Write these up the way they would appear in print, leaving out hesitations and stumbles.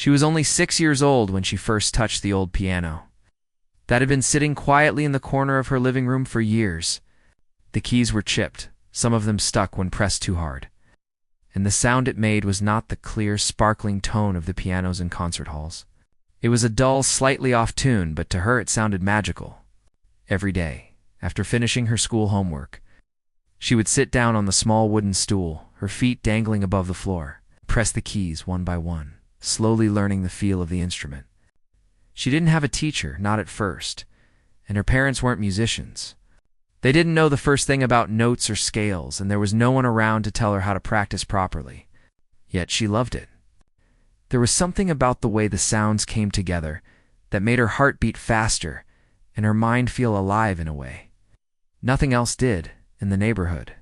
She was only 6 years old when she first touched the old piano that had been sitting quietly in the corner of her living room for years. The keys were chipped, some of them stuck when pressed too hard, and the sound it made was not the clear, sparkling tone of the pianos in concert halls. It was a dull, slightly off tune, but to her it sounded magical. Every day, after finishing her school homework, she would sit down on the small wooden stool, her feet dangling above the floor, press the keys one by one, slowly learning the feel of the instrument. She didn't have a teacher, not at first, and her parents weren't musicians. They didn't know the first thing about notes or scales, and there was no one around to tell her how to practice properly. Yet she loved it. There was something about the way the sounds came together that made her heart beat faster and her mind feel alive in a way nothing else did in the neighborhood.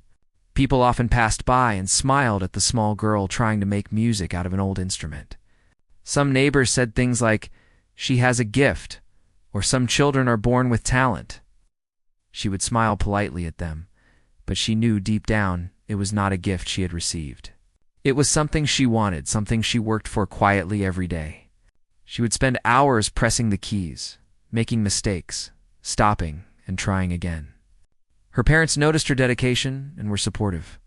People often passed by and smiled at the small girl trying to make music out of an old instrument. Some neighbors said things like, "She has a gift," or "Some children are born with talent." She would smile politely at them, but she knew deep down it was not a gift she had received. It was something she wanted, something she worked for quietly every day. She would spend hours pressing the keys, making mistakes, stopping, and trying again. Her parents noticed her dedication and were supportive,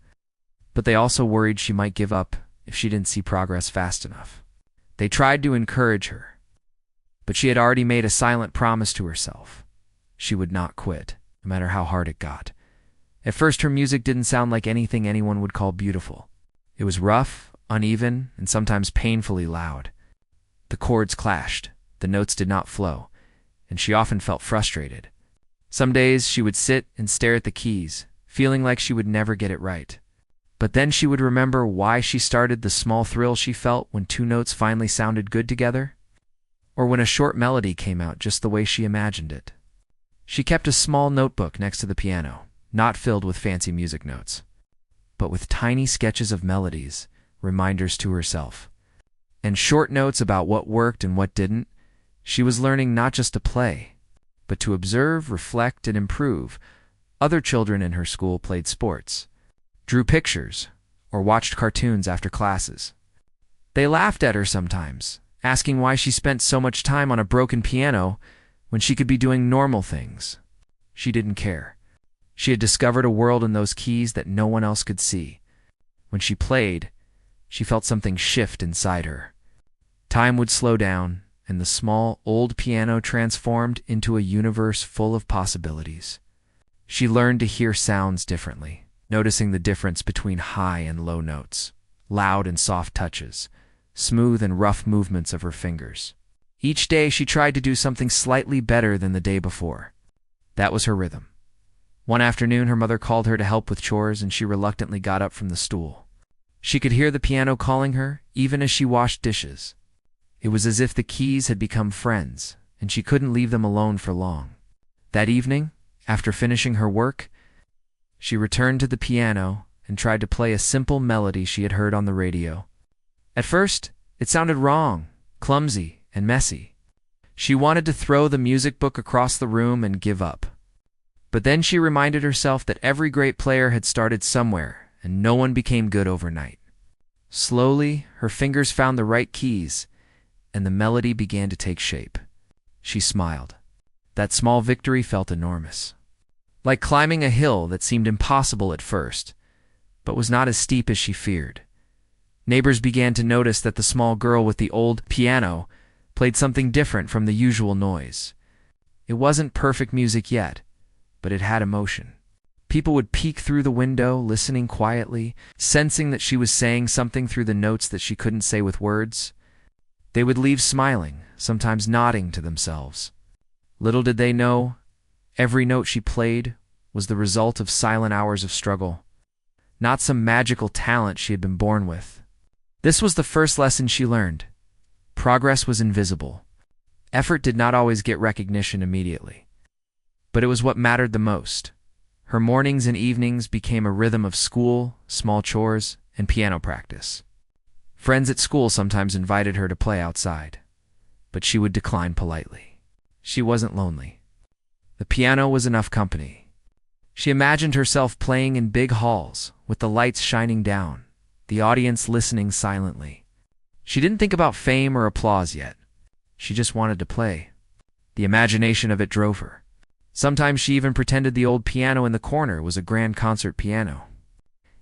but they also worried she might give up if she didn't see progress fast enough. They tried to encourage her, but she had already made a silent promise to herself. She would not quit, no matter how hard it got. At first, her music didn't sound like anything anyone would call beautiful. It was rough, uneven, and sometimes painfully loud. The chords clashed, the notes did not flow, and she often felt frustrated. Some days she would sit and stare at the keys, feeling like she would never get it right. But then she would remember why she started, the small thrill she felt when two notes finally sounded good together, or when a short melody came out just the way she imagined it. She kept a small notebook next to the piano, not filled with fancy music notes, but with tiny sketches of melodies, reminders to herself, and short notes about what worked and what didn't. She was learning not just to play, but to observe, reflect, and improve. Other children in her school played sports, drew pictures, or watched cartoons after classes. They laughed at her sometimes, asking why she spent so much time on a broken piano when she could be doing normal things. She didn't care. She had discovered a world in those keys that no one else could see. When she played, she felt something shift inside her. Time would slow down, and the small, old piano transformed into a universe full of possibilities. She learned to hear sounds differently, noticing the difference between high and low notes, loud and soft touches, smooth and rough movements of her fingers. Each day she tried to do something slightly better than the day before. That was her rhythm. One afternoon her mother called her to help with chores, and she reluctantly got up from the stool. She could hear the piano calling her, even as she washed dishes. It was as if the keys had become friends, and she couldn't leave them alone for long. That evening, after finishing her work, she returned to the piano and tried to play a simple melody she had heard on the radio. At first, it sounded wrong, clumsy, and messy. She wanted to throw the music book across the room and give up. But then she reminded herself that every great player had started somewhere, and no one became good overnight. Slowly, her fingers found the right keys, and the melody began to take shape. She smiled. That small victory felt enormous. Like climbing a hill that seemed impossible at first, but was not as steep as she feared. Neighbors began to notice that the small girl with the old piano played something different from the usual noise. It wasn't perfect music yet, but it had emotion. People would peek through the window, listening quietly, sensing that she was saying something through the notes that she couldn't say with words. They would leave smiling, sometimes nodding to themselves. Little did they know, every note she played was the result of silent hours of struggle, not some magical talent she had been born with. This was the first lesson she learned. Progress was invisible. Effort did not always get recognition immediately, but it was what mattered the most. Her mornings and evenings became a rhythm of school, small chores, and piano practice. Friends at school sometimes invited her to play outside, but she would decline politely. She wasn't lonely. The piano was enough company. She imagined herself playing in big halls, with the lights shining down, the audience listening silently. She didn't think about fame or applause yet. She just wanted to play. The imagination of it drove her. Sometimes she even pretended the old piano in the corner was a grand concert piano.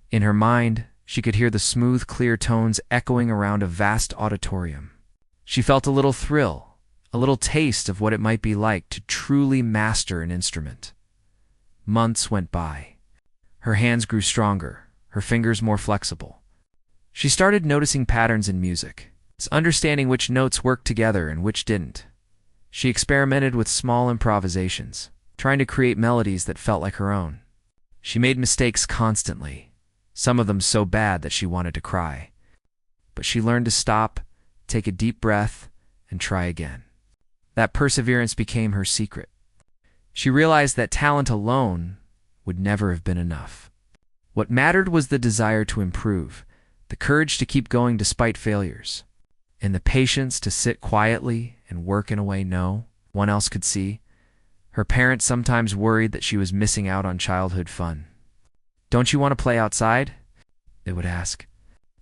In her mind, she could hear the smooth, clear tones echoing around a vast auditorium. She felt a little thrill, a little taste of what it might be like to truly master an instrument. Months went by. Her hands grew stronger, her fingers more flexible. She started noticing patterns in music, understanding which notes worked together and which didn't. She experimented with small improvisations, trying to create melodies that felt like her own. She made mistakes constantly, some of them so bad that she wanted to cry. But she learned to stop, take a deep breath, and try again. That perseverance became her secret. She realized that talent alone would never have been enough. What mattered was the desire to improve, the courage to keep going despite failures, and the patience to sit quietly and work in a way no one else could see. Her parents sometimes worried that she was missing out on childhood fun. "Don't you want to play outside?" they would ask.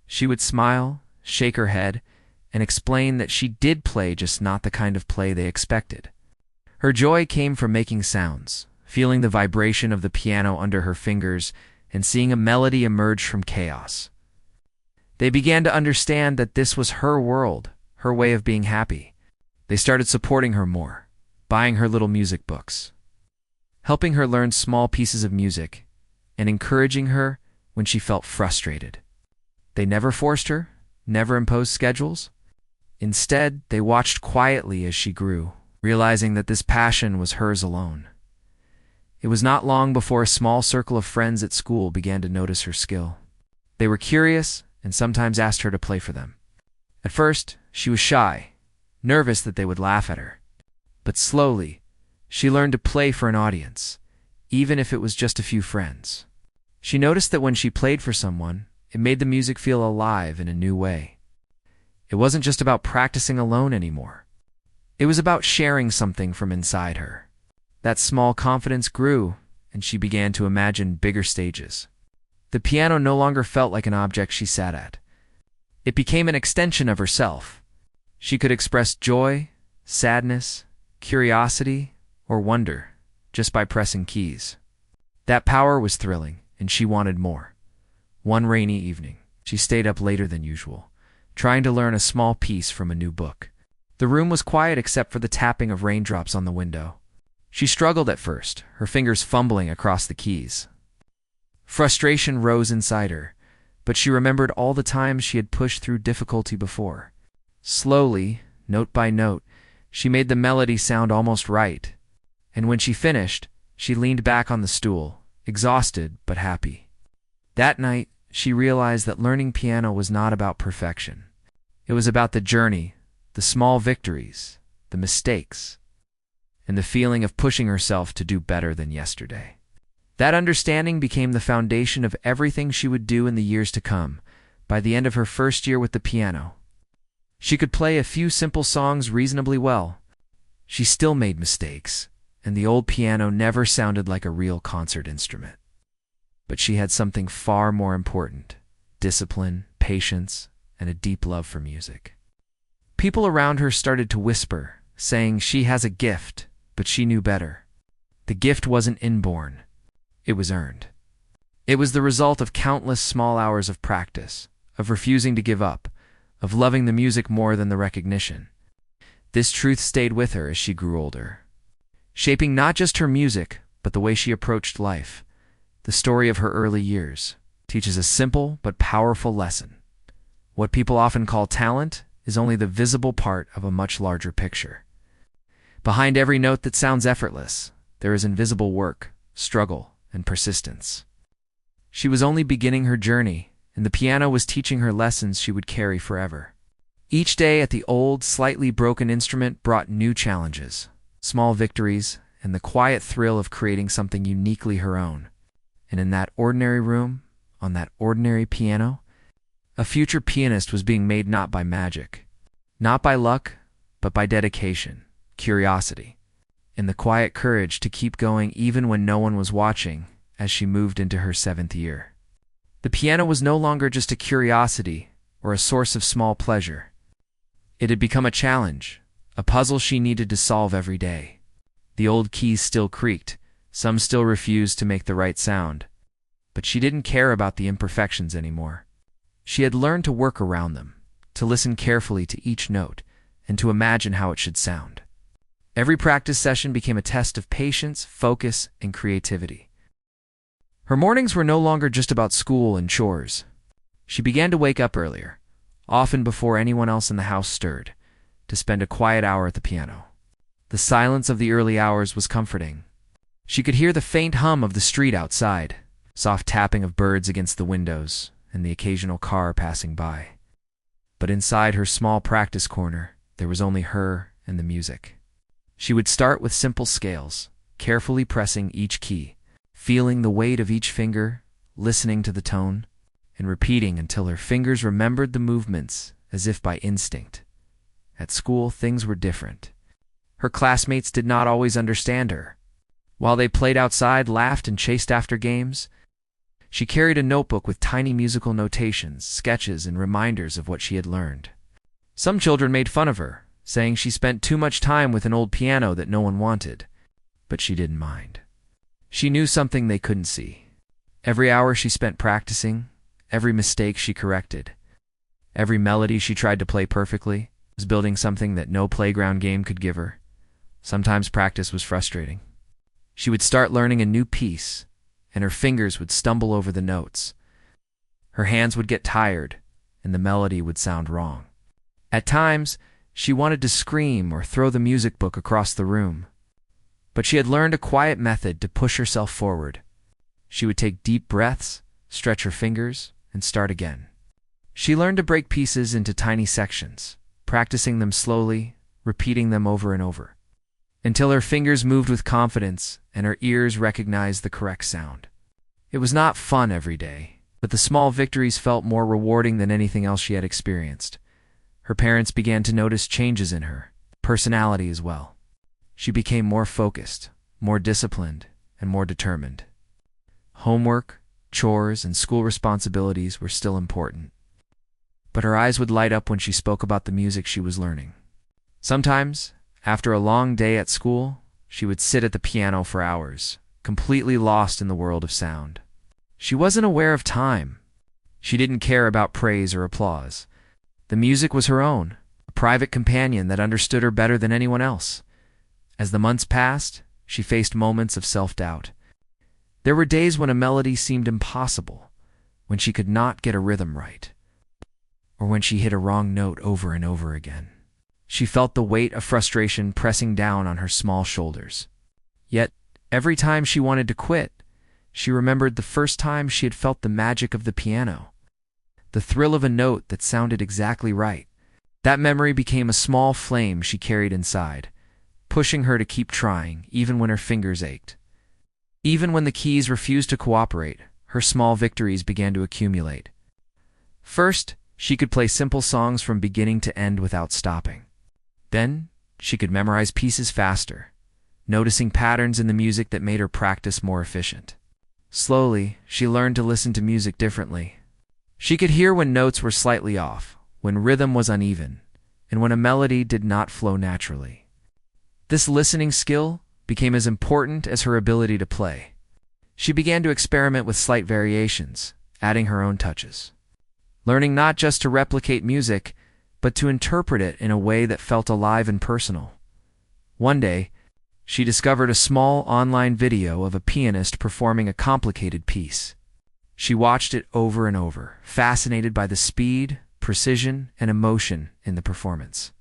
She would smile, shake her head, and explain that she did play, just not the kind of play they expected. Her joy came from making sounds, feeling the vibration of the piano under her fingers, and seeing a melody emerge from chaos. They began to understand that this was her world, her way of being happy. They started supporting her more, buying her little music books, helping her learn small pieces of music, and encouraging her when she felt frustrated. They never forced her, never imposed schedules. Instead, they watched quietly as she grew, realizing that this passion was hers alone. It was not long before a small circle of friends at school began to notice her skill. They were curious and sometimes asked her to play for them. At first, she was shy, nervous that they would laugh at her. But slowly, she learned to play for an audience, even if it was just a few friends. She noticed that when she played for someone, it made the music feel alive in a new way. It wasn't just about practicing alone anymore. It was about sharing something from inside her. That small confidence grew, and she began to imagine bigger stages. The piano no longer felt like an object she sat at. It became an extension of herself. She could express joy, sadness, curiosity, or wonder just by pressing keys. That power was thrilling, and she wanted more. One rainy evening, she stayed up later than usual, trying to learn a small piece from a new book. The room was quiet except for the tapping of raindrops on the window. She struggled at first, her fingers fumbling across the keys. Frustration rose inside her, but she remembered all the times she had pushed through difficulty before. Slowly, note by note, she made the melody sound almost right, and when she finished, she leaned back on the stool, exhausted but happy. That night, she realized that learning piano was not about perfection. It was about the journey, the small victories, the mistakes, and the feeling of pushing herself to do better than yesterday. That understanding became the foundation of everything she would do in the years to come. By the end of her first year with the piano, she could play a few simple songs reasonably well. She still made mistakes, and the old piano never sounded like a real concert instrument. But she had something far more important: discipline, patience, and a deep love for music. People around her started to whisper, saying she has a gift, but she knew better. The gift wasn't inborn. It was earned. It was the result of countless small hours of practice, of refusing to give up, of loving the music more than the recognition. This truth stayed with her as she grew older, shaping not just her music, but the way she approached life. The story of her early years teaches a simple but powerful lesson. What people often call talent is only the visible part of a much larger picture. Behind every note that sounds effortless, there is invisible work, struggle, and persistence. She was only beginning her journey, and the piano was teaching her lessons she would carry forever. Each day at the old, slightly broken instrument brought new challenges, small victories, and the quiet thrill of creating something uniquely her own. And in that ordinary room, on that ordinary piano, a future pianist was being made not by magic, not by luck, but by dedication, curiosity, and the quiet courage to keep going even when no one was watching. As she moved into her 7th year, the piano was no longer just a curiosity or a source of small pleasure. It had become a challenge, a puzzle she needed to solve every day. The old keys still creaked, some still refused to make the right sound, but she didn't care about the imperfections anymore. She had learned to work around them, to listen carefully to each note, and to imagine how it should sound. Every practice session became a test of patience, focus, and creativity. Her mornings were no longer just about school and chores. She began to wake up earlier, often before anyone else in the house stirred, to spend a quiet hour at the piano. The silence of the early hours was comforting. She could hear the faint hum of the street outside, soft tapping of birds against the windows, and the occasional car passing by. But inside her small practice corner, there was only her and the music. She would start with simple scales, carefully pressing each key, feeling the weight of each finger, listening to the tone, and repeating until her fingers remembered the movements as if by instinct. At school, things were different. Her classmates did not always understand her. While they played outside, laughed, and chased after games, she carried a notebook with tiny musical notations, sketches, and reminders of what she had learned. Some children made fun of her, saying she spent too much time with an old piano that no one wanted, but she didn't mind. She knew something they couldn't see. Every hour she spent practicing, every mistake she corrected, every melody she tried to play perfectly, was building something that no playground game could give her. Sometimes practice was frustrating. She would start learning a new piece, and her fingers would stumble over the notes. Her hands would get tired, and the melody would sound wrong. At times, she wanted to scream or throw the music book across the room. But she had learned a quiet method to push herself forward. She would take deep breaths, stretch her fingers, and start again. She learned to break pieces into tiny sections, practicing them slowly, repeating them over and over, until her fingers moved with confidence and her ears recognized the correct sound. It was not fun every day, but the small victories felt more rewarding than anything else she had experienced. Her parents began to notice changes in her, personality as well. She became more focused, more disciplined, and more determined. Homework, chores, and school responsibilities were still important, but her eyes would light up when she spoke about the music she was learning. Sometimes, after a long day at school, she would sit at the piano for hours, completely lost in the world of sound. She wasn't aware of time. She didn't care about praise or applause. The music was her own, a private companion that understood her better than anyone else. As the months passed, she faced moments of self-doubt. There were days when a melody seemed impossible, when she could not get a rhythm right, or when she hit a wrong note over and over again. She felt the weight of frustration pressing down on her small shoulders. Yet, every time she wanted to quit, she remembered the first time she had felt the magic of the piano, the thrill of a note that sounded exactly right. That memory became a small flame she carried inside, pushing her to keep trying, even when her fingers ached. Even when the keys refused to cooperate, her small victories began to accumulate. First, she could play simple songs from beginning to end without stopping. Then, she could memorize pieces faster, noticing patterns in the music that made her practice more efficient. Slowly, she learned to listen to music differently. She could hear when notes were slightly off, when rhythm was uneven, and when a melody did not flow naturally. This listening skill became as important as her ability to play. She began to experiment with slight variations, adding her own touches, learning not just to replicate music, but to interpret it in a way that felt alive and personal. One day, she discovered a small online video of a pianist performing a complicated piece. She watched it over and over, fascinated by the speed, precision, and emotion in the performance.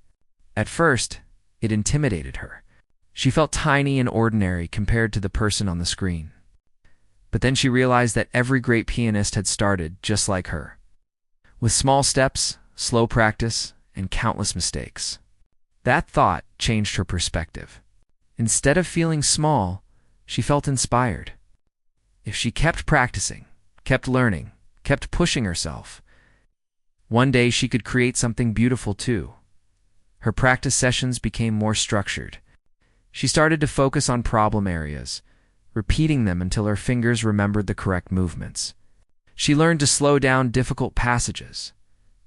At first, it intimidated her. She felt tiny and ordinary compared to the person on the screen. But then she realized that every great pianist had started just like her, with small steps, slow practice, and countless mistakes. That thought changed her perspective. Instead of feeling small, she felt inspired. If she kept practicing, kept learning, kept pushing herself, one day she could create something beautiful too. Her practice sessions became more structured. She started to focus on problem areas, repeating them until her fingers remembered the correct movements. She learned to slow down difficult passages,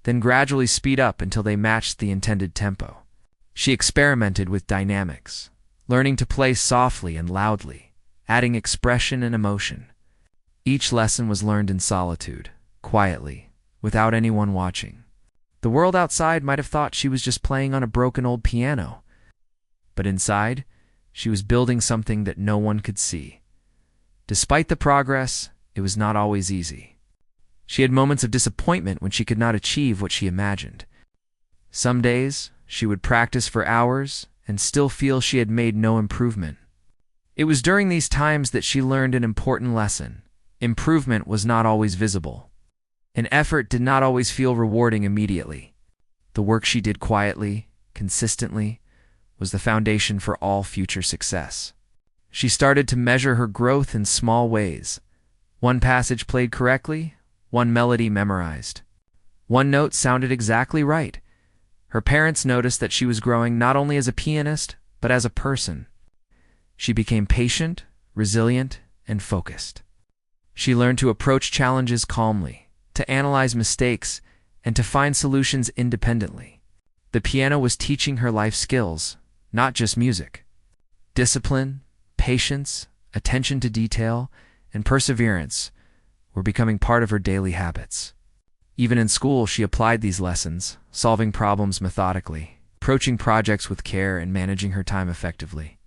then gradually speed up until they matched the intended tempo. She experimented with dynamics, learning to play softly and loudly, adding expression and emotion. Each lesson was learned in solitude, quietly, without anyone watching. The world outside might have thought she was just playing on a broken old piano, but inside, she was building something that no one could see. Despite the progress, it was not always easy. She had moments of disappointment when she could not achieve what she imagined. Some days, she would practice for hours and still feel she had made no improvement. It was during these times that she learned an important lesson. Improvement was not always visible. An effort did not always feel rewarding immediately. The work she did quietly, consistently, was the foundation for all future success. She started to measure her growth in small ways. One passage played correctly, one melody memorized. One note sounded exactly right. Her parents noticed that she was growing not only as a pianist, but as a person. She became patient, resilient, and focused. She learned to approach challenges calmly, to analyze mistakes, and to find solutions independently. The piano was teaching her life skills, not just music. Discipline, patience, attention to detail, and perseverance were becoming part of her daily habits. Even in school, she applied these lessons, solving problems methodically, approaching projects with care, and managing her time effectively.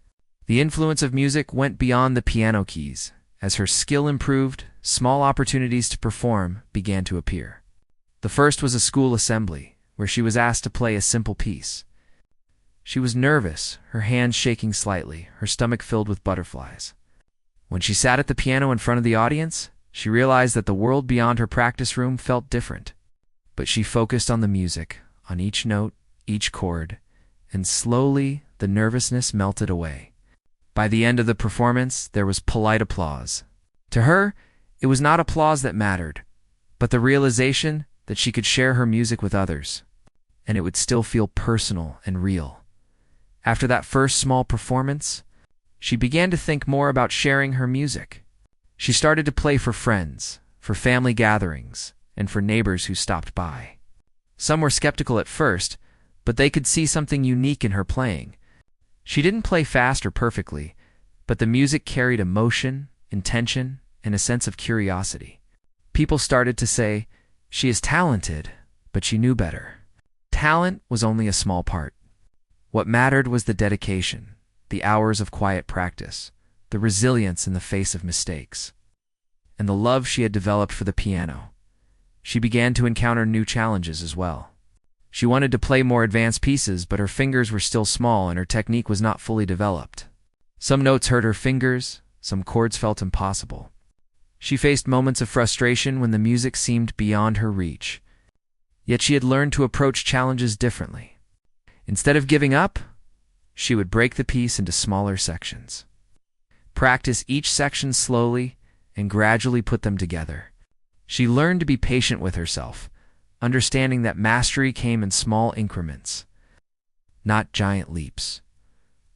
The influence of music went beyond the piano keys. As her skill improved, small opportunities to perform began to appear. The first was a school assembly, where she was asked to play a simple piece. She was nervous, her hands shaking slightly, her stomach filled with butterflies. When she sat at the piano in front of the audience, she realized that the world beyond her practice room felt different. But she focused on the music, on each note, each chord, and slowly the nervousness melted away. By the end of the performance, there was polite applause. To her, it was not applause that mattered, but the realization that she could share her music with others, and it would still feel personal and real. After that first small performance, she began to think more about sharing her music. She started to play for friends, for family gatherings, and for neighbors who stopped by. Some were skeptical at first, but they could see something unique in her playing. She didn't play fast or perfectly, but the music carried emotion, intention, and a sense of curiosity. People started to say, "She is talented, but she knew better." Talent was only a small part. What mattered was the dedication, the hours of quiet practice, the resilience in the face of mistakes, and the love she had developed for the piano. She began to encounter new challenges as well. She wanted to play more advanced pieces, but her fingers were still small and her technique was not fully developed. Some notes hurt her fingers, some chords felt impossible. She faced moments of frustration when the music seemed beyond her reach. Yet she had learned to approach challenges differently. Instead of giving up, she would break the piece into smaller sections. Practice each section slowly and gradually put them together. She learned to be patient with herself, understanding that mastery came in small increments, not giant leaps.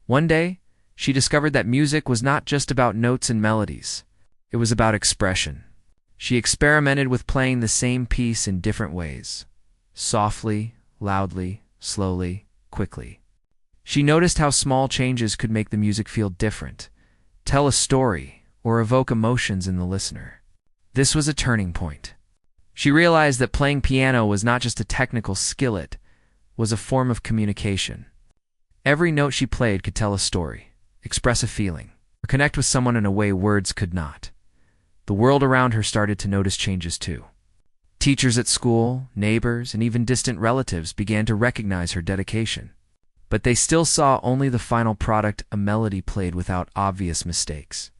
One day, she discovered that music was not just about notes and melodies. It was about expression. She experimented with playing the same piece in different ways, softly, loudly, slowly, quickly. She noticed how small changes could make the music feel different, tell a story, or evoke emotions in the listener. This was a turning point. She realized that playing piano was not just a technical skill, it was a form of communication. Every note she played could tell a story, express a feeling, or connect with someone in a way words could not. The world around her started to notice changes too. Teachers at school, neighbors, and even distant relatives began to recognize her dedication. But they still saw only the final product, a melody played without obvious mistakes.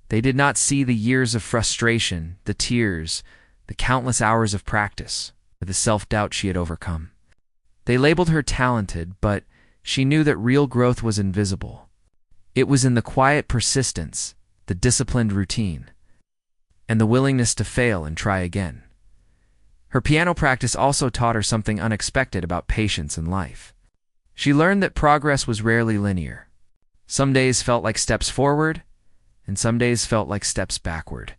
They did not see the years of frustration, the tears, the countless hours of practice, or the self-doubt she had overcome. They labeled her talented, but she knew that real growth was invisible. It was in the quiet persistence, the disciplined routine, and the willingness to fail and try again. Her piano practice also taught her something unexpected about patience in life. She learned that progress was rarely linear. Some days felt like steps forward, and some days felt like steps backward.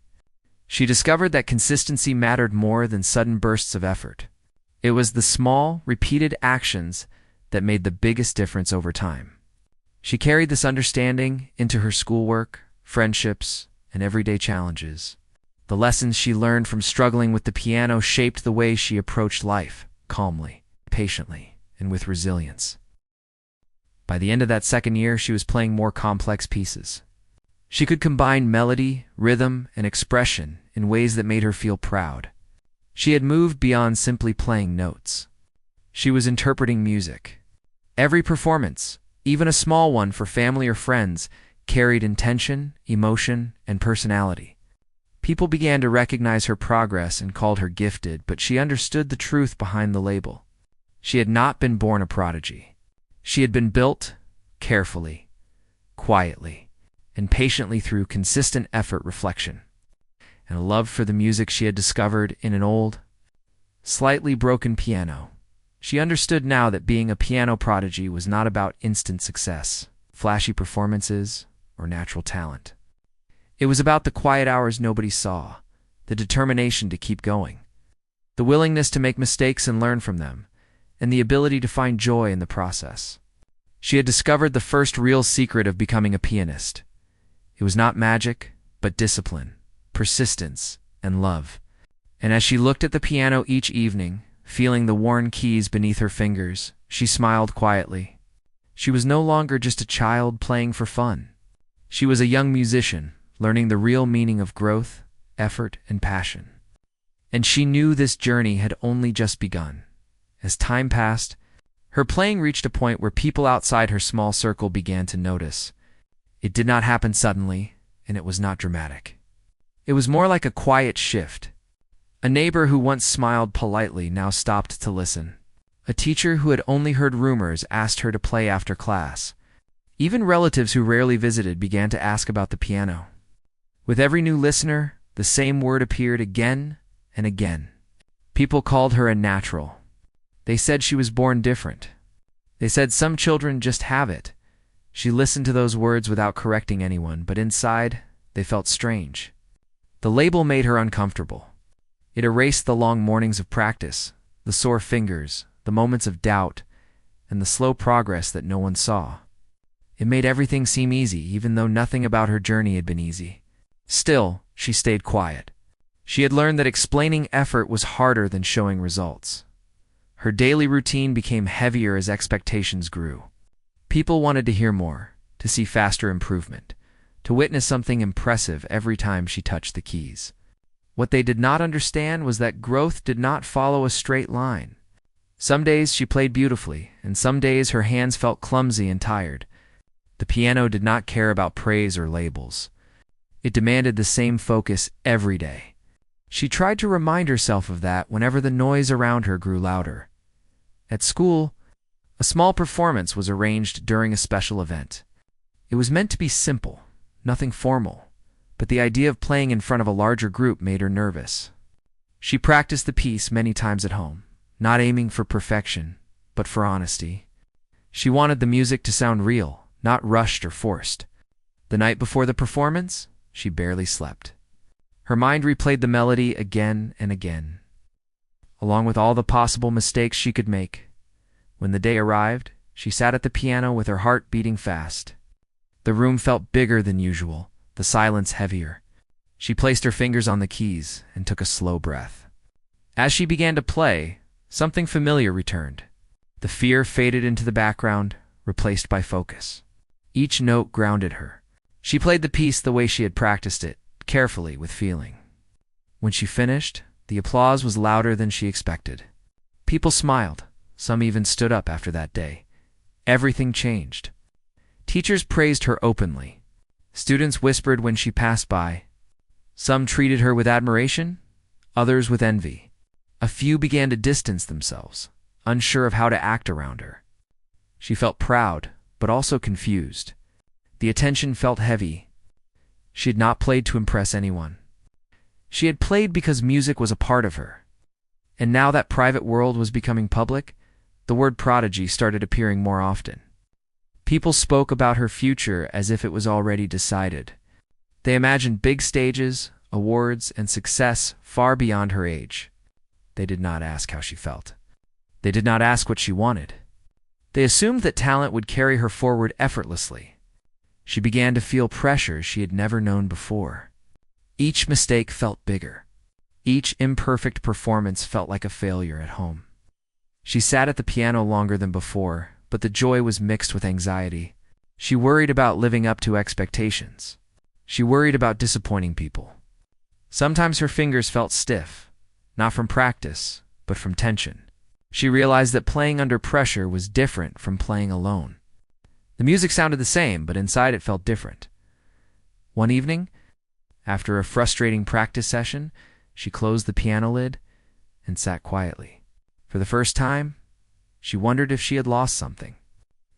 She discovered that consistency mattered more than sudden bursts of effort. It was the small, repeated actions that made the biggest difference over time. She carried this understanding into her schoolwork, friendships, and everyday challenges. The lessons she learned from struggling with the piano shaped the way she approached life, calmly, patiently, and with resilience. By the end of that second year, she was playing more complex pieces. She could combine melody, rhythm, and expression in ways that made her feel proud. She had moved beyond simply playing notes. She was interpreting music. Every performance, even a small one for family or friends, carried intention, emotion, and personality. People began to recognize her progress and called her gifted, but she understood the truth behind the label. She had not been born a prodigy. She had been built carefully, quietly, and patiently through consistent effort, reflection, and a love for the music she had discovered in an old, slightly broken piano. She understood now that being a piano prodigy was not about instant success, flashy performances, or natural talent. It was about the quiet hours nobody saw, the determination to keep going, the willingness to make mistakes and learn from them, and the ability to find joy in the process. She had discovered the first real secret of becoming a pianist. It was not magic, but discipline, persistence, and love. And as she looked at the piano each evening, feeling the worn keys beneath her fingers, she smiled quietly. She was no longer just a child playing for fun. She was a young musician, learning the real meaning of growth, effort, and passion. And she knew this journey had only just begun. As time passed, her playing reached a point where people outside her small circle began to notice. It did not happen suddenly, and it was not dramatic. It was more like a quiet shift. A neighbor who once smiled politely now stopped to listen. A teacher who had only heard rumors asked her to play after class. Even relatives who rarely visited began to ask about the piano. With every new listener, the same word appeared again and again. People called her a natural. They said she was born different. They said some children just have it. She listened to those words without correcting anyone, but inside, they felt strange. The label made her uncomfortable. It erased the long mornings of practice, the sore fingers, the moments of doubt, and the slow progress that no one saw. It made everything seem easy, even though nothing about her journey had been easy. Still, she stayed quiet. She had learned that explaining effort was harder than showing results. Her daily routine became heavier as expectations grew. People wanted to hear more, to see faster improvement, to witness something impressive every time she touched the keys. What they did not understand was that growth did not follow a straight line. Some days she played beautifully, and some days her hands felt clumsy and tired. The piano did not care about praise or labels. It demanded the same focus every day. She tried to remind herself of that whenever the noise around her grew louder. At school, a small performance was arranged during a special event. It was meant to be simple, nothing formal, but the idea of playing in front of a larger group made her nervous. She practiced the piece many times at home, not aiming for perfection, but for honesty. She wanted the music to sound real, not rushed or forced. The night before the performance, she barely slept. Her mind replayed the melody again and again, along with all the possible mistakes she could make. When the day arrived, she sat at the piano with her heart beating fast. The room felt bigger than usual, the silence heavier. She placed her fingers on the keys and took a slow breath. As she began to play, something familiar returned. The fear faded into the background, replaced by focus. Each note grounded her. She played the piece the way she had practiced it, carefully, with feeling. When she finished, the applause was louder than she expected. People smiled. Some even stood up after that day. Everything changed. Teachers praised her openly. Students whispered when she passed by. Some treated her with admiration, others with envy. A few began to distance themselves, unsure of how to act around her. She felt proud, but also confused. The attention felt heavy. She had not played to impress anyone. She had played because music was a part of her. And now that private world was becoming public, the word prodigy started appearing more often. People spoke about her future as if it was already decided. They imagined big stages, awards, and success far beyond her age. They did not ask how she felt. They did not ask what she wanted. They assumed that talent would carry her forward effortlessly. She began to feel pressure she had never known before. Each mistake felt bigger. Each imperfect performance felt like a failure at home. She sat at the piano longer than before, but the joy was mixed with anxiety. She worried about living up to expectations. She worried about disappointing people. Sometimes her fingers felt stiff, not from practice, but from tension. She realized that playing under pressure was different from playing alone. The music sounded the same, but inside it felt different. One evening, after a frustrating practice session, she closed the piano lid and sat quietly. For the first time, she wondered if she had lost something.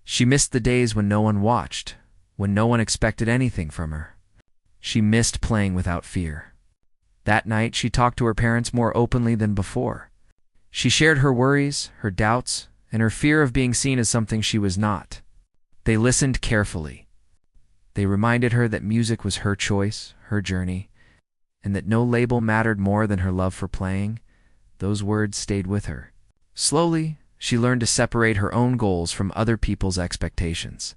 She missed the days when no one watched, when no one expected anything from her. She missed playing without fear. That night, she talked to her parents more openly than before. She shared her worries, her doubts, and her fear of being seen as something she was not. They listened carefully. They reminded her that music was her choice, her journey, and that no label mattered more than her love for playing. Those words stayed with her. Slowly, she learned to separate her own goals from other people's expectations.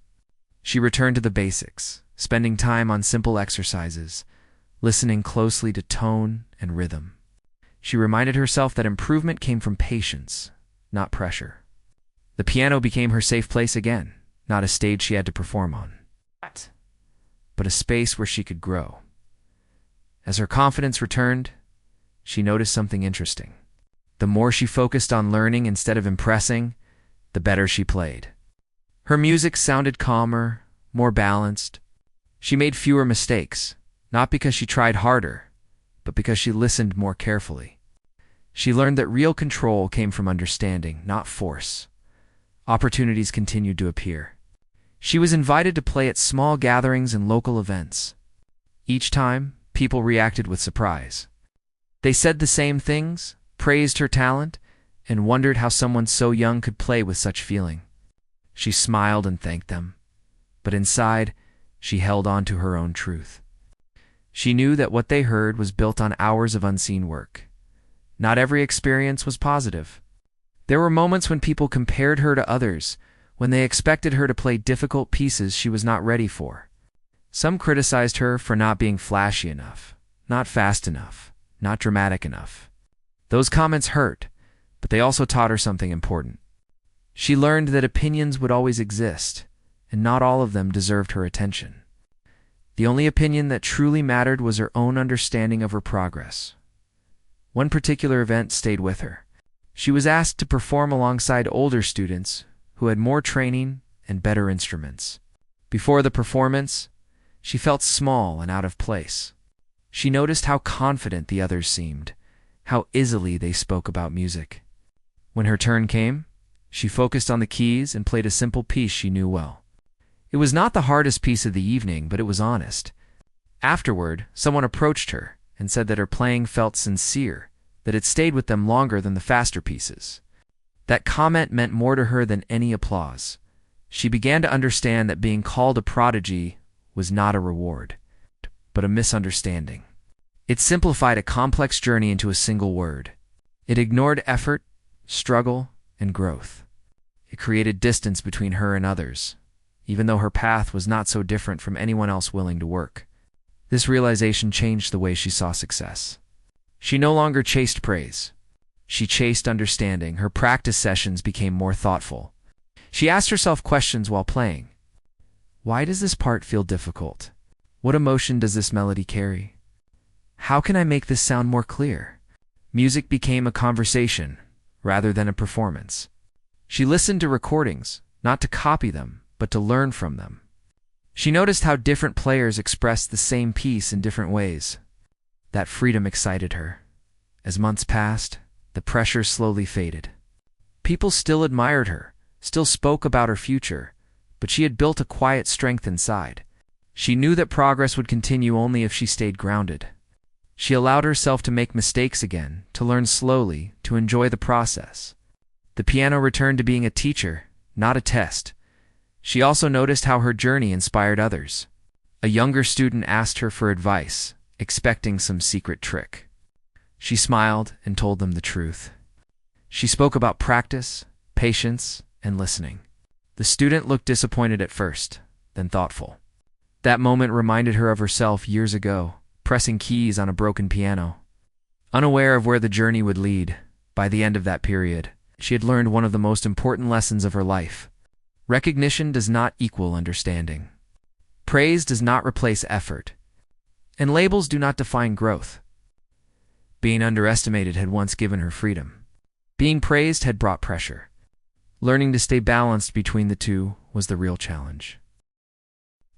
She returned to the basics, spending time on simple exercises, listening closely to tone and rhythm. She reminded herself that improvement came from patience, not pressure. The piano became her safe place again, not a stage she had to perform on, but a space where she could grow. As her confidence returned, she noticed something interesting. The more she focused on learning instead of impressing, the better she played. Her music sounded calmer, more balanced. She made fewer mistakes, not because she tried harder, but because she listened more carefully. She learned that real control came from understanding, not force. Opportunities continued to appear. She was invited to play at small gatherings and local events. Each time, people reacted with surprise. They said the same things, praised her talent, and wondered how someone so young could play with such feeling. She smiled and thanked them, but inside, she held on to her own truth. She knew that what they heard was built on hours of unseen work. Not every experience was positive. There were moments when people compared her to others, when they expected her to play difficult pieces she was not ready for. Some criticized her for not being flashy enough, not fast enough, not dramatic enough. Those comments hurt, but they also taught her something important. She learned that opinions would always exist, and not all of them deserved her attention. The only opinion that truly mattered was her own understanding of her progress. One particular event stayed with her. She was asked to perform alongside older students who had more training and better instruments. Before the performance, she felt small and out of place. She noticed how confident the others seemed, how easily they spoke about music. When her turn came, she focused on the keys and played a simple piece she knew well. It was not the hardest piece of the evening, but it was honest. Afterward, someone approached her and said that her playing felt sincere, that it stayed with them longer than the faster pieces. That comment meant more to her than any applause. She began to understand that being called a prodigy was not a reward, but a misunderstanding. It simplified a complex journey into a single word. It ignored effort, struggle, and growth. It created distance between her and others, even though her path was not so different from anyone else willing to work. This realization changed the way she saw success. She no longer chased praise. She chased understanding. Her practice sessions became more thoughtful. She asked herself questions while playing. Why does this part feel difficult? What emotion does this melody carry? How can I make this sound more clear? Music became a conversation rather than a performance. She listened to recordings, not to copy them, but to learn from them. She noticed how different players expressed the same piece in different ways. That freedom excited her. As months passed, the pressure slowly faded. People still admired her, still spoke about her future, but she had built a quiet strength inside. She knew that progress would continue only if she stayed grounded. She allowed herself to make mistakes again, to learn slowly, to enjoy the process. The piano returned to being a teacher, not a test. She also noticed how her journey inspired others. A younger student asked her for advice, expecting some secret trick. She smiled and told them the truth. She spoke about practice, patience, and listening. The student looked disappointed at first, then thoughtful. That moment reminded her of herself years ago, pressing keys on a broken piano. Unaware of where the journey would lead, by the end of that period, she had learned one of the most important lessons of her life. Recognition does not equal understanding. Praise does not replace effort. And labels do not define growth. Being underestimated had once given her freedom. Being praised had brought pressure. Learning to stay balanced between the two was the real challenge.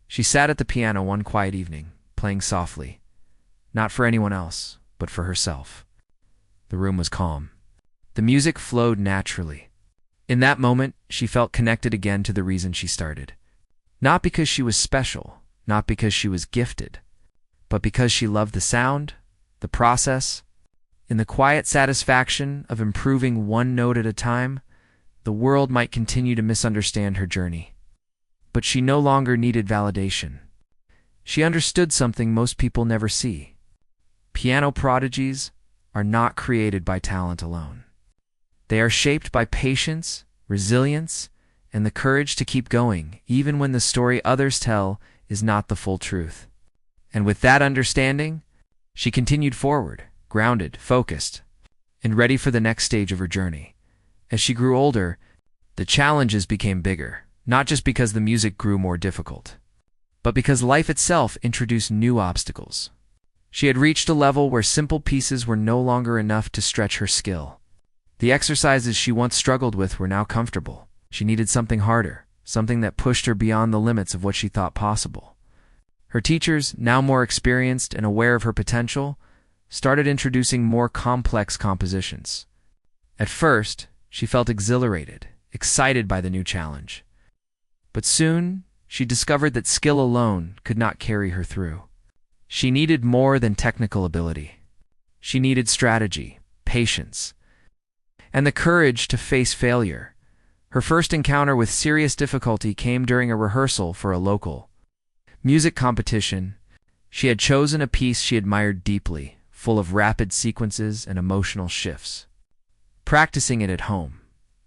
She sat at the piano one quiet evening, playing softly, not for anyone else, but for herself. The room was calm. The music flowed naturally. In that moment, she felt connected again to the reason she started. Not because she was special, not because she was gifted, but because she loved the sound, the process. In the quiet satisfaction of improving one note at a time, the world might continue to misunderstand her journey. But she no longer needed validation. She understood something most people never see. Piano prodigies are not created by talent alone. They are shaped by patience, resilience, and the courage to keep going, even when the story others tell is not the full truth. And with that understanding, she continued forward, grounded, focused, and ready for the next stage of her journey. As she grew older, the challenges became bigger, not just because the music grew more difficult, but because life itself introduced new obstacles. She had reached a level where simple pieces were no longer enough to stretch her skill. The exercises she once struggled with were now comfortable. She needed something harder, something that pushed her beyond the limits of what she thought possible. Her teachers, now more experienced and aware of her potential, started introducing more complex compositions. At first, she felt exhilarated, excited by the new challenge. But soon, she discovered that skill alone could not carry her through. She needed more than technical ability. She needed strategy, patience, and the courage to face failure. Her first encounter with serious difficulty came during a rehearsal for a local music competition. She had chosen a piece she admired deeply, full of rapid sequences and emotional shifts. Practicing it at home,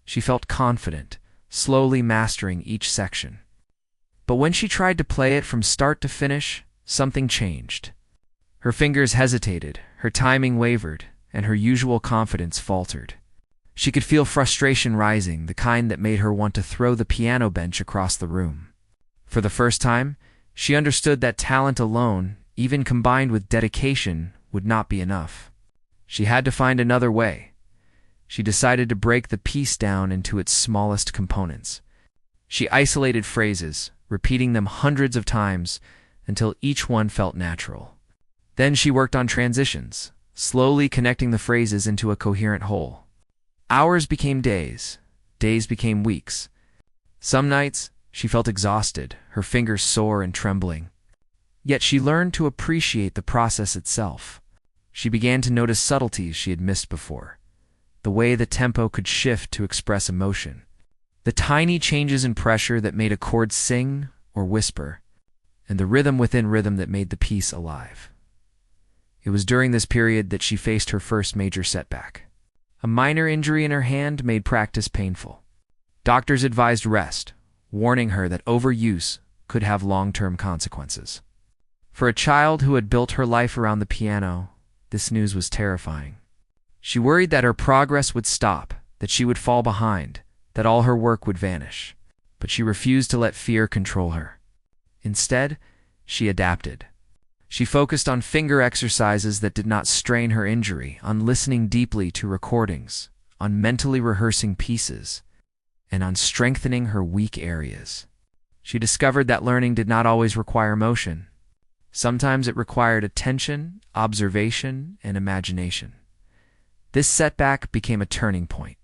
she felt confident, slowly mastering each section. But when she tried to play it from start to finish, something changed. Her fingers hesitated, her timing wavered, and her usual confidence faltered. She could feel frustration rising, the kind that made her want to throw the piano bench across the room. For the first time, she understood that talent alone, even combined with dedication, would not be enough. She had to find another way. She decided to break the piece down into its smallest components. She isolated phrases, repeating them hundreds of times until each one felt natural. Then she worked on transitions, slowly connecting the phrases into a coherent whole. Hours became days, days became weeks. Some nights, she felt exhausted, her fingers sore and trembling. Yet she learned to appreciate the process itself. She began to notice subtleties she had missed before. The way the tempo could shift to express emotion. The tiny changes in pressure that made a chord sing or whisper. And the rhythm within rhythm that made the piece alive. It was during this period that she faced her first major setback. A minor injury in her hand made practice painful. Doctors advised rest, warning her that overuse could have long-term consequences. For a child who had built her life around the piano, this news was terrifying. She worried that her progress would stop, that she would fall behind, that all her work would vanish. But she refused to let fear control her. Instead, she adapted. She focused on finger exercises that did not strain her injury, on listening deeply to recordings, on mentally rehearsing pieces, and on strengthening her weak areas. She discovered that learning did not always require motion. Sometimes it required attention, observation, and imagination. This setback became a turning point.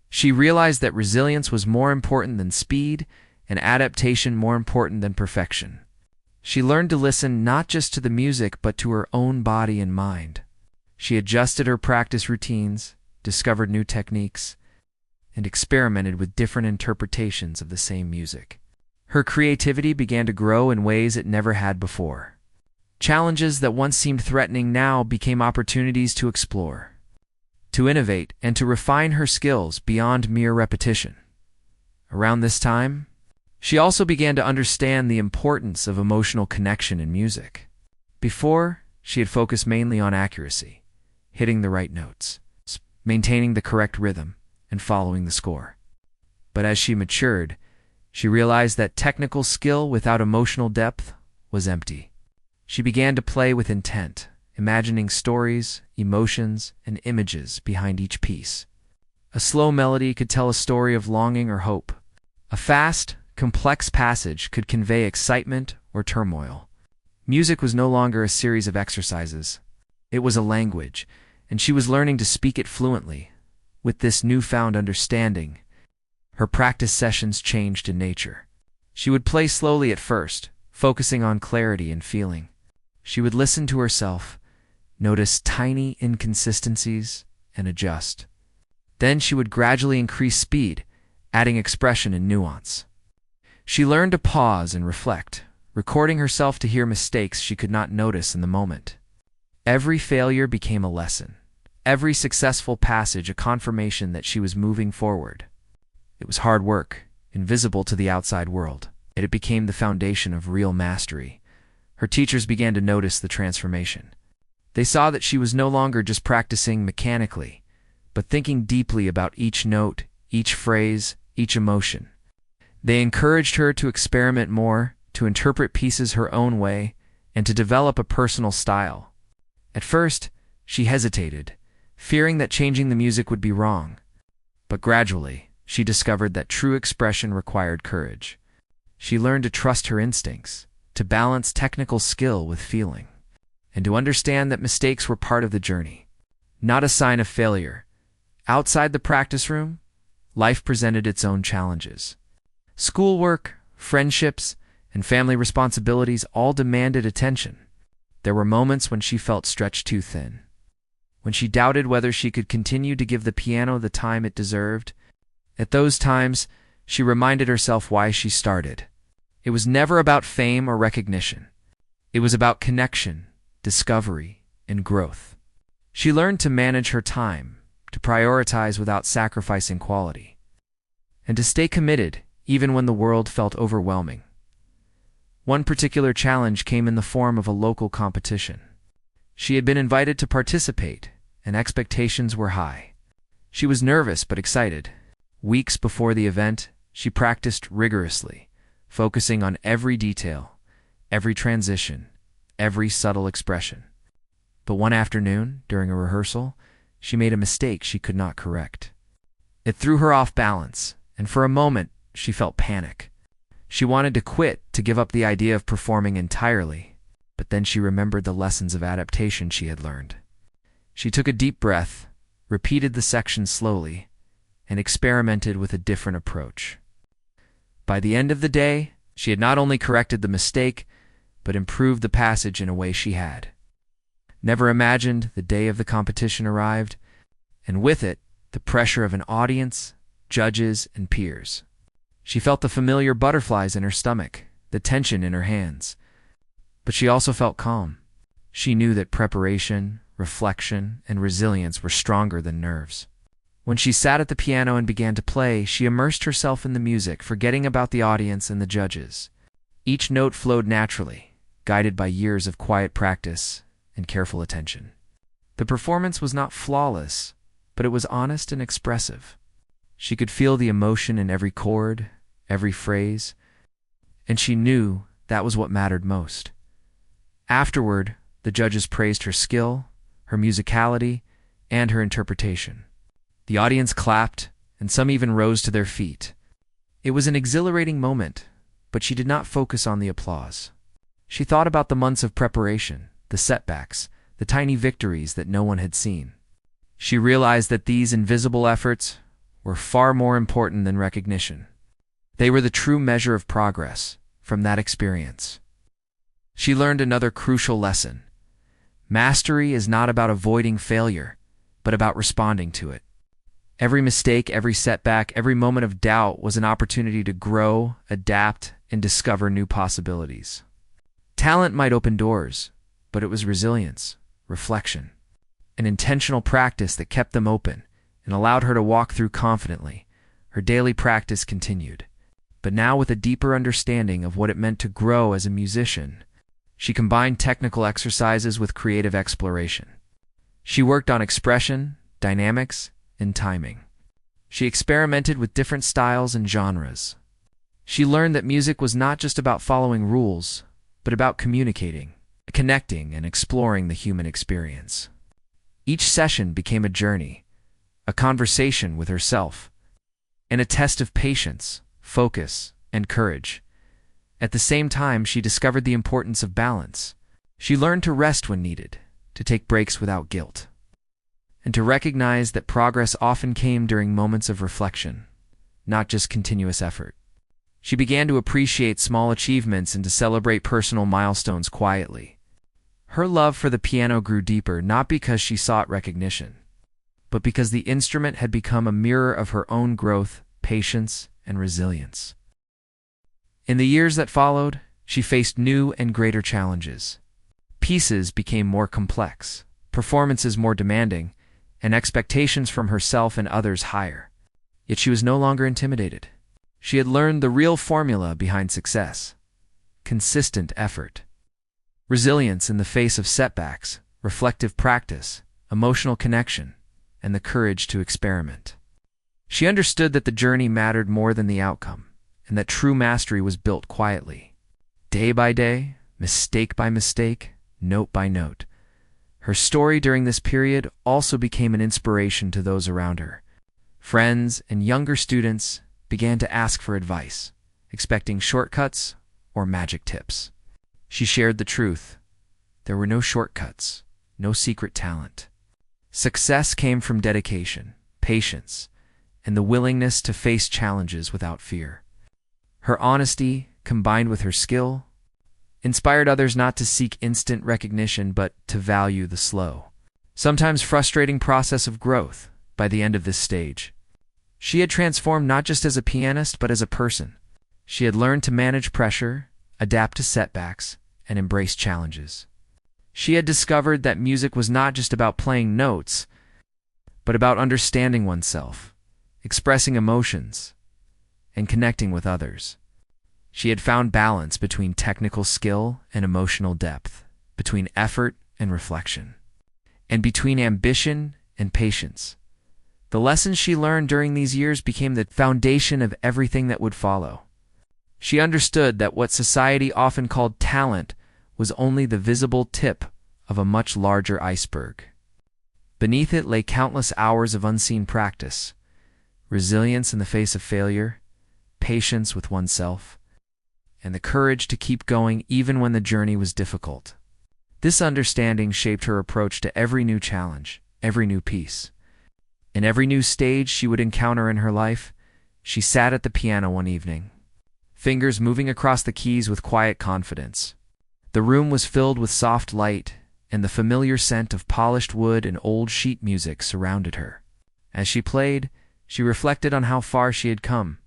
She realized that resilience was more important than speed, and adaptation more important than perfection. She learned to listen not just to the music but to her own body and mind. She adjusted her practice routines, discovered new techniques, and experimented with different interpretations of the same music. Her creativity began to grow in ways it never had before. Challenges that once seemed threatening now became opportunities to explore, to innovate, and to refine her skills beyond mere repetition. Around this time, she also began to understand the importance of emotional connection in music. Before, she had focused mainly on accuracy, hitting the right notes, maintaining the correct rhythm, and following the score. But as she matured, she realized that technical skill without emotional depth was empty. She began to play with intent, imagining stories, emotions, and images behind each piece. A slow melody could tell a story of longing or hope. A fast, complex passage could convey excitement or turmoil. Music was no longer a series of exercises. It was a language, and she was learning to speak it fluently. With this newfound understanding, her practice sessions changed in nature. She would play slowly at first, focusing on clarity and feeling. She would listen to herself, notice tiny inconsistencies, and adjust. Then she would gradually increase speed, adding expression and nuance. She learned to pause and reflect, recording herself to hear mistakes she could not notice in the moment. Every failure became a lesson. Every successful passage a confirmation that she was moving forward. It was hard work, invisible to the outside world, yet it became the foundation of real mastery. Her teachers began to notice the transformation. They saw that she was no longer just practicing mechanically, but thinking deeply about each note, each phrase, each emotion. They encouraged her to experiment more, to interpret pieces her own way, and to develop a personal style. At first, she hesitated, fearing that changing the music would be wrong. But gradually, she discovered that true expression required courage. She learned to trust her instincts, to balance technical skill with feeling, and to understand that mistakes were part of the journey, not a sign of failure. Outside the practice room, life presented its own challenges. Schoolwork, friendships, and family responsibilities all demanded attention. There were moments when she felt stretched too thin, when she doubted whether she could continue to give the piano the time it deserved. At those times, she reminded herself why she started. It was never about fame or recognition. It was about connection, discovery, and growth. She learned to manage her time, to prioritize without sacrificing quality, and to stay committed even when the world felt overwhelming. One particular challenge came in the form of a local competition. She had been invited to participate, and expectations were high. She was nervous but excited. Weeks before the event, she practiced rigorously, focusing on every detail, every transition, every subtle expression. But one afternoon, during a rehearsal, she made a mistake she could not correct. It threw her off balance, and for a moment, she felt panic. She wanted to quit, to give up the idea of performing entirely, but then she remembered the lessons of adaptation she had learned. She took a deep breath, repeated the section slowly, and experimented with a different approach. By the end of the day, she had not only corrected the mistake, but improved the passage in a way she had never imagined. The day of the competition arrived, and with it, the pressure of an audience, judges, and peers. She felt the familiar butterflies in her stomach, the tension in her hands. But she also felt calm. She knew that preparation, reflection, and resilience were stronger than nerves. When she sat at the piano and began to play, she immersed herself in the music, forgetting about the audience and the judges. Each note flowed naturally, guided by years of quiet practice and careful attention. The performance was not flawless, but it was honest and expressive. She could feel the emotion in every chord, every phrase, and she knew that was what mattered most. Afterward, the judges praised her skill, her musicality, and her interpretation. The audience clapped, and some even rose to their feet. It was an exhilarating moment, but she did not focus on the applause. She thought about the months of preparation, the setbacks, the tiny victories that no one had seen. She realized that these invisible efforts were far more important than recognition. They were the true measure of progress. From that experience, she learned another crucial lesson. Mastery is not about avoiding failure, but about responding to it. Every mistake, every setback, every moment of doubt was an opportunity to grow, adapt, and discover new possibilities. Talent might open doors, but it was resilience, reflection, an intentional practice that kept them open and allowed her to walk through confidently. Her daily practice continued, but now with a deeper understanding of what it meant to grow as a musician. She combined technical exercises with creative exploration. She worked on expression, dynamics, and timing. She experimented with different styles and genres. She learned that music was not just about following rules, but about communicating, connecting, and exploring the human experience. Each session became a journey, a conversation with herself, and a test of patience, focus, and courage. At the same time, she discovered the importance of balance. She learned to rest when needed, to take breaks without guilt, and to recognize that progress often came during moments of reflection, not just continuous effort. She began to appreciate small achievements and to celebrate personal milestones quietly. Her love for the piano grew deeper not because she sought recognition, but because the instrument had become a mirror of her own growth, patience, and resilience. In the years that followed, she faced new and greater challenges. Pieces became more complex, performances more demanding, and expectations from herself and others higher. Yet she was no longer intimidated. She had learned the real formula behind success: consistent effort, resilience in the face of setbacks, reflective practice, emotional connection, and the courage to experiment. She understood that the journey mattered more than the outcome, and that true mastery was built quietly, day by day, mistake by mistake, note by note. Her story during this period also became an inspiration to those around her. Friends and younger students began to ask for advice, expecting shortcuts or magic tips. She shared the truth. There were no shortcuts, no secret talent. Success came from dedication, patience, and the willingness to face challenges without fear. Her honesty, combined with her skill, inspired others not to seek instant recognition but to value the slow, sometimes frustrating process of growth. By the end of this stage, she had transformed not just as a pianist but as a person. She had learned to manage pressure, adapt to setbacks, and embrace challenges. She had discovered that music was not just about playing notes, but about understanding oneself, expressing emotions, and connecting with others. She had found balance between technical skill and emotional depth, between effort and reflection, and between ambition and patience. The lessons she learned during these years became the foundation of everything that would follow. She understood that what society often called talent was only the visible tip of a much larger iceberg. Beneath it lay countless hours of unseen practice, resilience in the face of failure, patience with oneself, and the courage to keep going even when the journey was difficult. This understanding shaped her approach to every new challenge, every new piece. In every new stage she would encounter in her life, she sat at the piano one evening, fingers moving across the keys with quiet confidence. The room was filled with soft light, and the familiar scent of polished wood and old sheet music surrounded her. As she played, she reflected on how far she had come.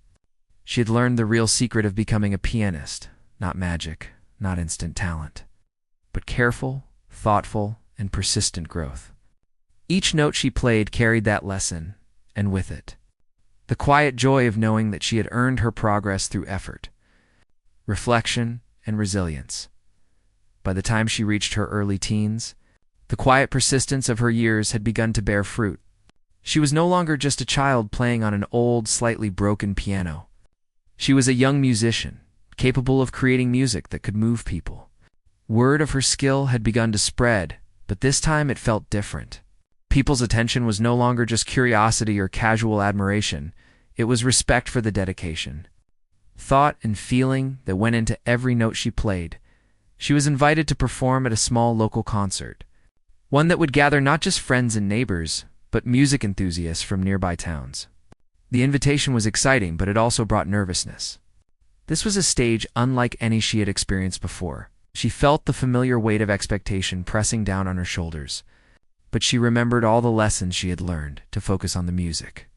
She had learned the real secret of becoming a pianist, not magic, not instant talent, but careful, thoughtful, and persistent growth. Each note she played carried that lesson, and with it, the quiet joy of knowing that she had earned her progress through effort, reflection, and resilience. By the time she reached her early teens, the quiet persistence of her years had begun to bear fruit. She was no longer just a child playing on an old, slightly broken piano. She was a young musician, capable of creating music that could move people. Word of her skill had begun to spread, but this time it felt different. People's attention was no longer just curiosity or casual admiration. It was respect for the dedication, thought, and feeling that went into every note she played. She was invited to perform at a small local concert, one that would gather not just friends and neighbors, but music enthusiasts from nearby towns. The invitation was exciting, but it also brought nervousness. This was a stage unlike any she had experienced before. She felt the familiar weight of expectation pressing down on her shoulders, but she remembered all the lessons she had learned to focus on the music,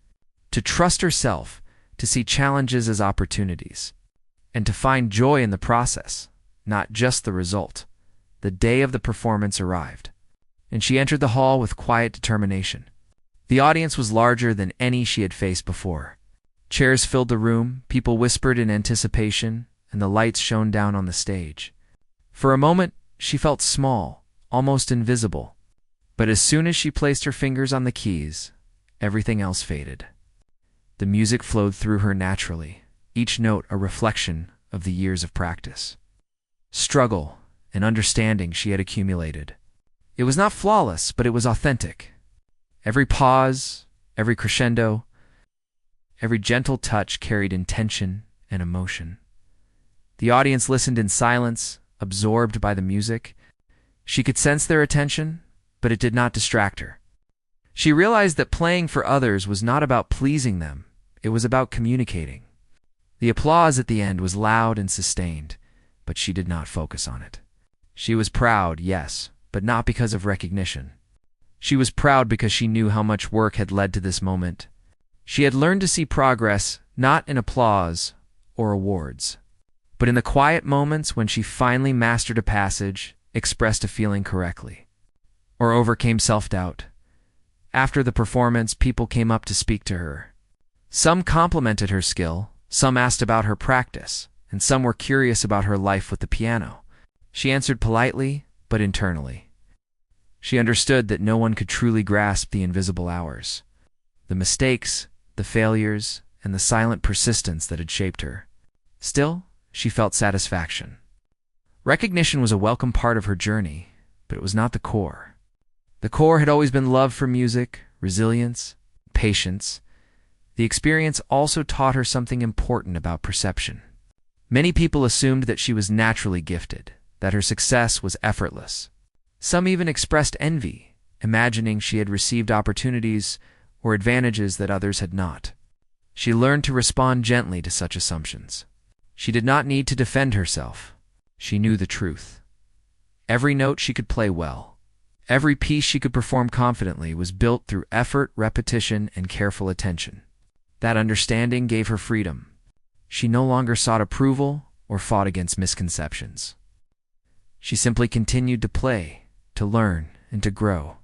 to trust herself, to see challenges as opportunities, and to find joy in the process, not just the result. The day of the performance arrived. and she entered the hall with quiet determination. The audience was larger than any she had faced before. Chairs filled the room, people whispered in anticipation, and the lights shone down on the stage. For a moment, she felt small, almost invisible. But as soon as she placed her fingers on the keys, everything else faded. The music flowed through her naturally, each note a reflection of the years of practice, struggle, and understanding she had accumulated. It was not flawless, but it was authentic. Every pause, every crescendo, every gentle touch carried intention and emotion. The audience listened in silence, absorbed by the music. She could sense their attention, but it did not distract her. She realized that playing for others was not about pleasing them, it was about communicating. The applause at the end was loud and sustained, but she did not focus on it. She was proud, yes, but not because of recognition. She was proud because she knew how much work had led to this moment. She had learned to see progress not in applause or awards, but in the quiet moments when she finally mastered a passage, expressed a feeling correctly, or overcame self-doubt. After the performance, people came up to speak to her. Some complimented her skill, some asked about her practice, and some were curious about her life with the piano. She answered politely, but internally. She understood that no one could truly grasp the invisible hours, the mistakes, the failures, and the silent persistence that had shaped her. Still, she felt satisfaction. Recognition was a welcome part of her journey, but it was not the core. The core had always been love for music, resilience, patience. The experience also taught her something important about perception. Many people assumed that she was naturally gifted, that her success was effortless. Some even expressed envy, imagining she had received opportunities or advantages that others had not. She learned to respond gently to such assumptions. She did not need to defend herself. She knew the truth. Every note she could play well, every piece she could perform confidently was built through effort, repetition, and careful attention. That understanding gave her freedom. She no longer sought approval or fought against misconceptions. She simply continued to play, to learn, and to grow.